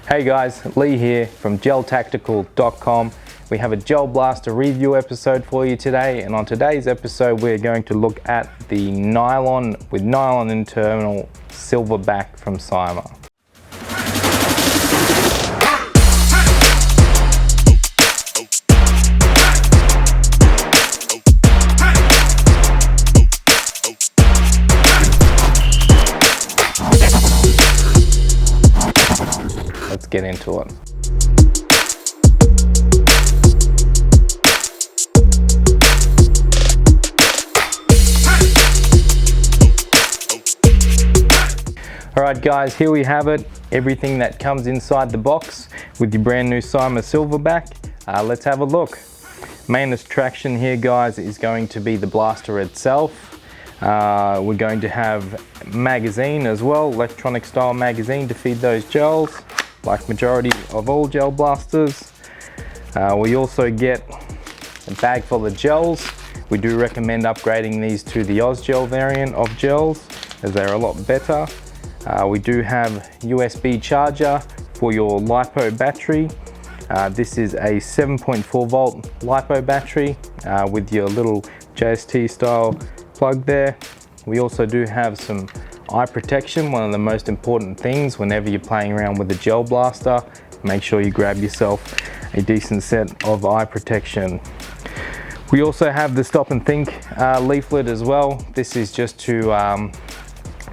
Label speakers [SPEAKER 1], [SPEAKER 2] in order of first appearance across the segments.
[SPEAKER 1] Hey guys, Lee here from Geltactical.com. We have a gel blaster review episode for you today, and on today's episode we're going to look at the Nylon with Nylon internal Silverback from CYMA. Let's get into it. Alright guys, here we have it. Everything that comes inside the box with your brand new CYMA Silverback. Let's have a look. Main attraction here guys is going to be the blaster itself. We're going to have magazine as well, electronic style magazine to feed those gels, like majority of all gel blasters. We also get a bag full of gels. We do recommend upgrading these to the Gel variant of gels as they're a lot better. We do have USB charger for your LiPo battery. This is a 7.4 volt LiPo battery with your little JST style plug there. We also do have some eye protection, one of the most important things whenever you're playing around with a gel blaster. Make sure you grab yourself a decent set of eye protection. We also have the stop and think leaflet as well. This is just to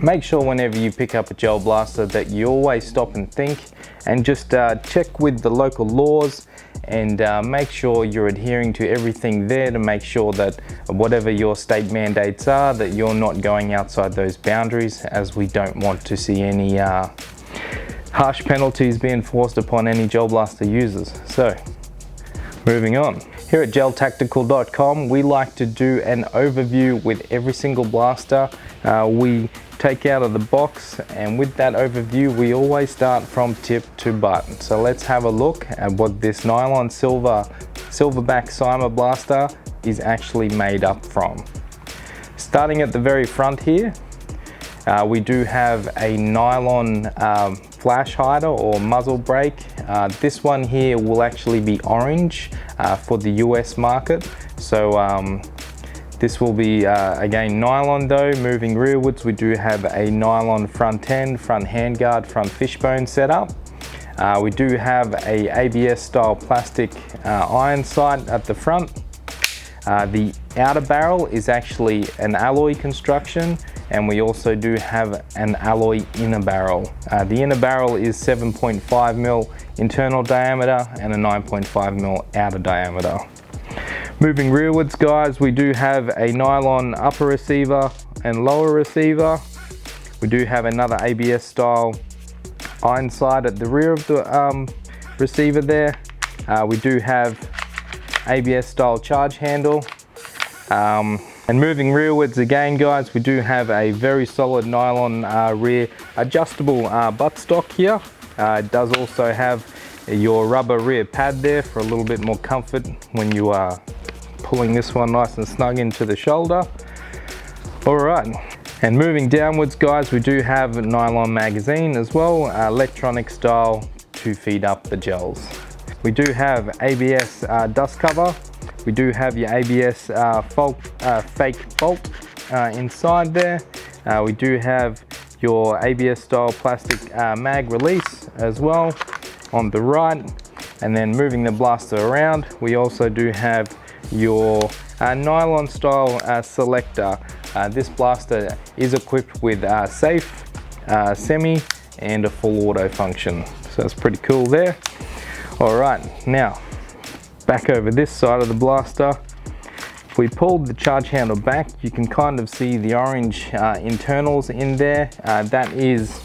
[SPEAKER 1] make sure whenever you pick up a gel blaster that you always stop and think and just check with the local laws and make sure you're adhering to everything there to make sure that whatever your state mandates are, that you're not going outside those boundaries, as we don't want to see any harsh penalties being forced upon any gel blaster users. So, moving on. Here at Geltactical.com, we like to do an overview with every single blaster we take out of the box, and with that overview we always start from tip to butt. So let's have a look at what this Nylon Silverback CYMA blaster is actually made up from. Starting at the very front here, we do have a nylon flash hider or muzzle brake. This one here will actually be orange for the US market. So this will be again nylon though. Moving rearwards, we do have a nylon front end, front handguard, front fishbone setup. We do have a ABS style plastic iron sight at the front. The outer barrel is actually an alloy construction, and we also do have an alloy inner barrel. The inner barrel is 7.5mm internal diameter and a 9.5mm outer diameter. Moving rearwards guys, we do have a nylon upper receiver and lower receiver. We do have another ABS style iron sight at the rear of the receiver there. We do have ABS style charge handle. And moving rearwards again guys, we do have a very solid nylon rear adjustable buttstock here. It does also have your rubber rear pad there for a little bit more comfort when you are pulling this one nice and snug into the shoulder. Alright, and moving downwards guys, we do have a nylon magazine as well, electronic style to feed up the gels. We do have ABS dust cover. We do have your ABS fake bolt inside there. We do have your ABS style plastic mag release as well on the right. And then moving the blaster around, we also do have your nylon style selector. This blaster is equipped with safe, semi and a full auto function. So it's pretty cool there. Alright, now back over this side of the blaster. If we pulled the charge handle back, you can kind of see the orange internals in there. That is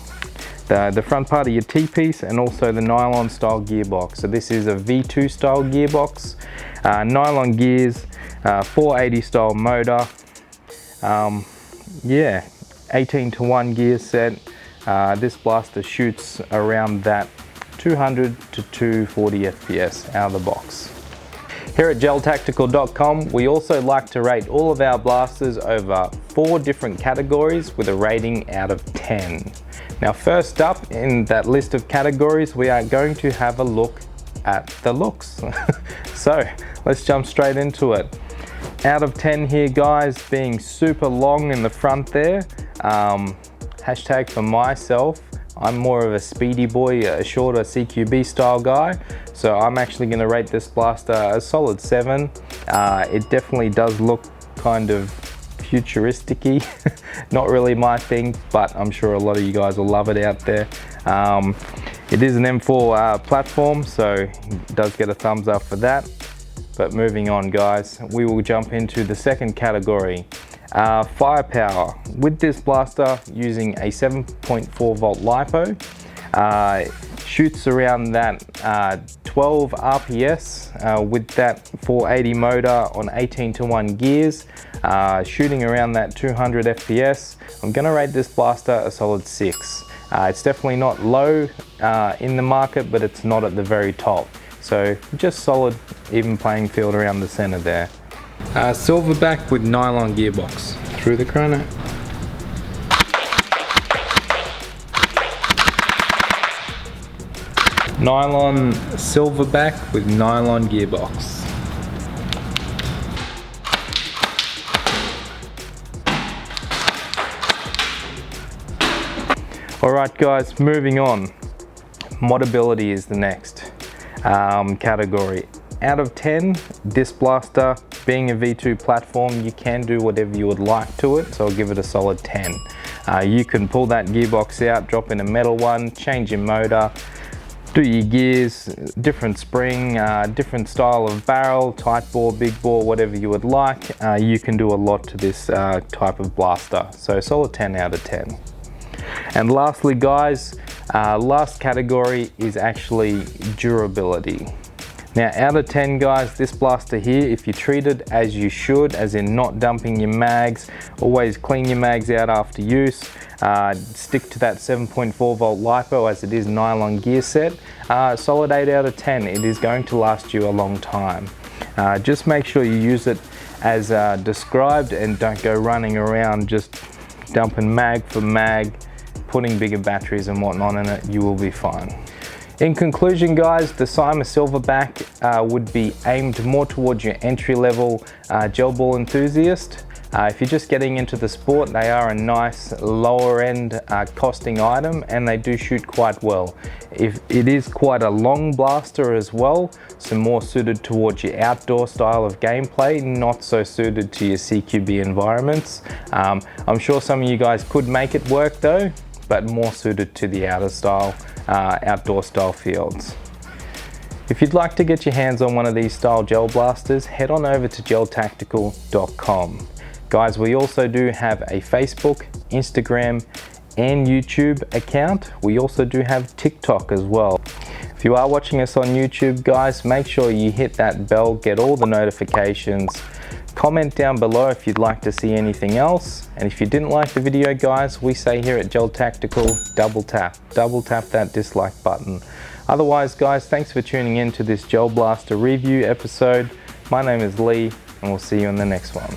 [SPEAKER 1] the front part of your T-piece and also the nylon style gearbox. So this is a V2 style gearbox, nylon gears, 480 style motor. Yeah, 18:1 gear set. This blaster shoots around that 200 to 240 FPS out of the box. Here at Geltactical.com, we also like to rate all of our blasters over 4 different categories with a rating out of 10. Now first up in that list of categories, we are going to have a look at the looks. So let's jump straight into it. Out of 10 here guys, being super long in the front there. Hashtag for myself, I'm more of a speedy boy, a shorter CQB style guy. So I'm actually gonna rate this blaster a solid 7. It definitely does look kind of futuristic-y. Not really my thing, but I'm sure a lot of you guys will love it out there. It is an M4 platform, so it does get a thumbs up for that. But moving on guys, we will jump into the second category. Firepower. With this blaster, using a 7.4 volt LiPo, shoots around that 12 RPS with that 480 motor on 18:1 gears, shooting around that 200 FPS. I'm gonna rate this blaster a solid 6. It's definitely not low in the market, but it's not at the very top. So just solid, even playing field around the center there. Silverback with nylon gearbox. Through the chrono. Nylon Silverback with nylon gearbox. Alright guys, moving on. Modability is the next category. Out of 10, this blaster, being a V2 platform, you can do whatever you would like to it, so I'll give it a solid 10. You can pull that gearbox out, drop in a metal one, change your motor, do your gears, different spring, different style of barrel, tight bore, big bore, whatever you would like. You can do a lot to this type of blaster, so solid 10 out of 10. And lastly guys, last category is actually durability. Now out of 10 guys, this blaster here, if you treat it as you should, as in not dumping your mags, always clean your mags out after use, stick to that 7.4 volt LiPo as it is nylon gear set, solid 8 out of 10. It is going to last you a long time. Just make sure you use it as described and don't go running around just dumping mag for mag, putting bigger batteries and whatnot in it. You will be fine. In conclusion guys, the CYMA Silverback would be aimed more towards your entry-level gel ball enthusiast. If you're just getting into the sport, they are a nice lower end costing item, and they do shoot quite well. If it is quite a long blaster as well, so more suited towards your outdoor style of gameplay, not so suited to your CQB environments. I'm sure some of you guys could make it work though, but more suited to the outdoor style fields. If you'd like to get your hands on one of these style gel blasters, head on over to Geltactical.com. Guys, we also do have a Facebook, Instagram, and YouTube account. We also do have TikTok as well. If you are watching us on YouTube, guys, make sure you hit that bell, get all the notifications. Comment down below if you'd like to see anything else. And if you didn't like the video, guys, we say here at Geltactical, double tap that dislike button. Otherwise, guys, thanks for tuning in to this Gel Blaster review episode. My name is Lee, and we'll see you in the next one.